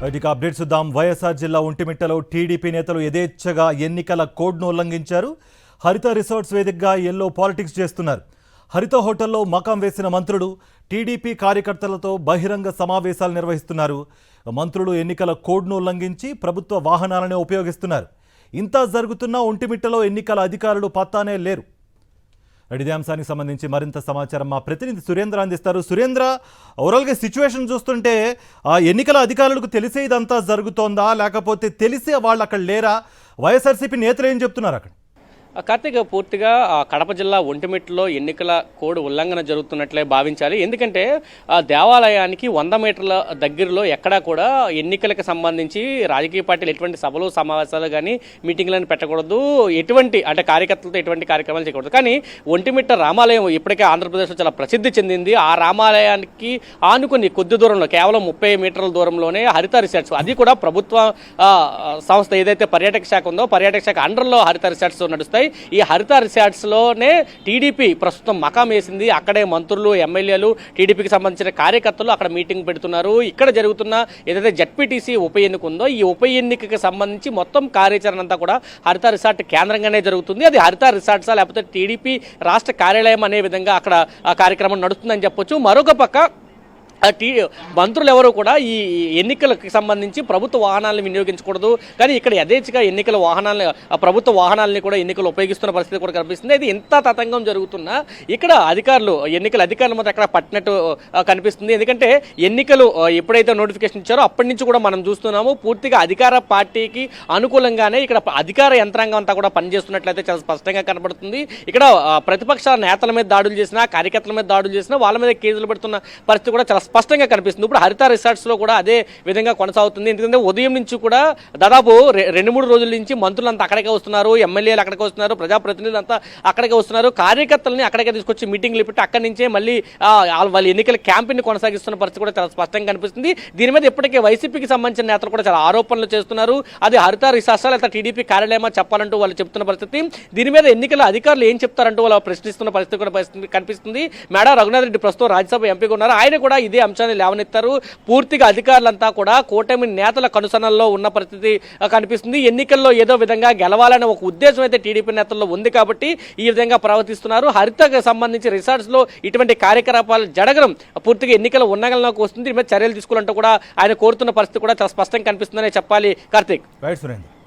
ఇక అప్డేట్స్ చూద్దాం. వైఎస్ఆర్ జిల్లా ఒంటిమిట్టలో టీడీపీ నేతలు యథేచ్ఛగా ఎన్నికల కోడ్ను ఉల్లంఘించారు. హరిత రిసార్ట్స్ వేదికగా ఎల్లో పాలిటిక్స్ చేస్తున్నారు. హరిత హోటల్లో మకాం వేసిన మంత్రులు టీడీపీ కార్యకర్తలతో బహిరంగ సమావేశాలు నిర్వహిస్తున్నారు. మంత్రులు ఎన్నికల కోడ్ను ఉల్లంఘించి ప్రభుత్వ వాహనాలనే ఉపయోగిస్తున్నారు. ఇంత జరుగుతున్నా ఒంటిమిట్టలో ఎన్నికల అధికారులు పత్తానే లేరు. ఇదే అంశానికి సంబంధించి మరింత సమాచారం మా ప్రతినిధి సురేంద్ర అందిస్తారు. సురేంద్ర, ఓవరాల్గా సిచ్యువేషన్ చూస్తుంటే ఎన్నికల అధికారులకు తెలిసే ఇదంతా జరుగుతోందా, లేకపోతే తెలిసే వాళ్ళు అక్కడ లేరా? వైఎస్ఆర్సీపీ నేతలు ఏం చెప్తున్నారు అక్కడ? కార్తీక్, పూర్తిగా కడప జిల్లా ఒంటిమిట్టలో ఎన్నికల కోడ్ ఉల్లంఘన జరుగుతున్నట్లే భావించాలి. ఎందుకంటే దేవాలయానికి 100 మీటర్ల దగ్గరలో ఎక్కడా కూడా ఎన్నికలకు సంబంధించి రాజకీయ పార్టీలు ఎటువంటి సభలు సమావేశాలు కానీ మీటింగ్లను పెట్టకూడదు, ఎటువంటి అంటే కార్యకర్తలతో ఎటువంటి కార్యక్రమాలు చేయకూడదు. కానీ ఒంటిమిట్ట రామాలయం ఇప్పటికే ఆంధ్రప్రదేశ్లో చాలా ప్రసిద్ధి చెందింది. ఆ రామాలయానికి ఆనుకుని కొద్ది దూరంలో కేవలం 30 మీటర్ల దూరంలోనే హరిత రిసార్ట్స్, అది కూడా ప్రభుత్వ సంస్థ ఏదైతే పర్యాటక శాఖ ఉందో పర్యాటక శాఖ అండర్లో హరిత రిసార్ట్స్ నడుస్తాయి. ఈ హరిత రిసార్ట్స్లోనే టీడీపీ ప్రస్తుతం మకాం వేసింది. అక్కడే మంత్రులు, ఎమ్మెల్యేలు, టీడీపీకి సంబంధించిన కార్యకర్తలు అక్కడ మీటింగ్ పెడుతున్నారు. ఇక్కడ జరుగుతున్న ఏదైతే జడ్పీటీసీ ఉప ఎన్నిక ఉందో ఈ ఉప ఎన్నికకి సంబంధించి మొత్తం కార్యాచరణ అంతా కూడా హరిత రిసార్ట్ కేంద్రంగానే జరుగుతుంది. అది హరిత రిసార్ట్సా లేకపోతే టీడీపీ రాష్ట్ర కార్యాలయం అనే విధంగా అక్కడ ఆ కార్యక్రమం నడుస్తుందని చెప్పొచ్చు. మరొక పక్క మంత్రులు ఎవరు కూడా ఈ ఎన్నికలకు సంబంధించి ప్రభుత్వ వాహనాలను వినియోగించకూడదు, కానీ ఇక్కడ యథేచ్ఛగా ఎన్నికల వాహనాలను ప్రభుత్వ వాహనాలని కూడా ఎన్నికలు ఉపయోగిస్తున్న పరిస్థితి కూడా కనిపిస్తుంది. ఇది ఎంత తతంగం జరుగుతున్నా ఇక్కడ ఎన్నికల అధికారులు మాత్రం ఎక్కడ పట్టినట్టు కనిపిస్తుంది. ఎందుకంటే ఎన్నికలు ఎప్పుడైతే నోటిఫికేషన్ ఇచ్చారో అప్పటి నుంచి కూడా మనం చూస్తున్నాము పూర్తిగా అధికార పార్టీకి అనుకూలంగానే ఇక్కడ అధికార యంత్రాంగం అంతా కూడా పనిచేస్తున్నట్లయితే చాలా స్పష్టంగా కనబడుతుంది. ఇక్కడ ప్రతిపక్ష నేతల మీద దాడులు చేసినా, కార్యకర్తల మీద దాడులు చేసినా వాళ్ళ మీద కేసులు పెడుతున్న పరిస్థితి కూడా చాలా స్పష్టంగా కనిపిస్తుంది. ఇప్పుడు హరిత రిసార్ట్స్లో కూడా అదే విధంగా కొనసాగుతుంది. ఎందుకంటే ఉదయం నుంచి కూడా దాదాపు 2-3 రోజుల నుంచి మంత్రులంతా అక్కడికే వస్తున్నారు, ఎమ్మెల్యేలు అక్కడికే వస్తున్నారు, ప్రజాప్రతినిధులు అంతా అక్కడికే వస్తున్నారు. కార్యకర్తల్ని అక్కడికే తీసుకొచ్చి మీటింగ్లు పెట్టి అక్కడి నుంచే మళ్ళీ వాళ్ళ ఎన్నికల క్యాంపెయిన్ కొనసాగిస్తున్న పరిస్థితి కూడా చాలా స్పష్టంగా కనిపిస్తుంది. దీని మీద ఇప్పటికే వైసీపీకి సంబంధించిన నేతలు కూడా చాలా ఆరోపణలు చేస్తున్నారు. అది హరిత రిసార్ట్సా లేదా టీడీపీ కార్యాలయమా చెప్పాలంటూ వాళ్ళు చెప్తున్న పరిస్థితి. దీని మీద ఎన్నికల అధికారులు ఏం చెప్తారంటూ వాళ్ళు ప్రశ్నిస్తున్న పరిస్థితి కూడా కనిపిస్తుంది. మేడా రఘునాథ్ రెడ్డి ప్రస్తుతం రాజ్యసభ ఎంపీగా ఉన్నారు. ఆయన కూడా ఇదే అంశాన్ని లేవనెత్తారు. పూర్తిగా అధికారులంతా కూడా కూటమి నేతల కనుసనల్లో ఉన్న పరిస్థితి కనిపిస్తుంది. ఎన్నికల్లో ఏదో విధంగా గెలవాలనే ఒక ఉద్దేశం అయితే టీడీపీ నేతల్లో ఉంది కాబట్టి ఈ విధంగా ప్రవర్తిస్తున్నారు. హరితకు సంబంధించి రిసార్ట్స్ లో ఇటువంటి కార్యకలాపాలు జరగడం పూర్తిగా ఎన్నికల ఉన్నగలంలోకి వస్తుంది. దీని మీద చర్యలు తీసుకోవాలంటూ కూడా ఆయన కోరుతున్న పరిస్థితి కూడా చాలా స్పష్టంగా కనిపిస్తుందనే చెప్పాలి. కార్తీక్.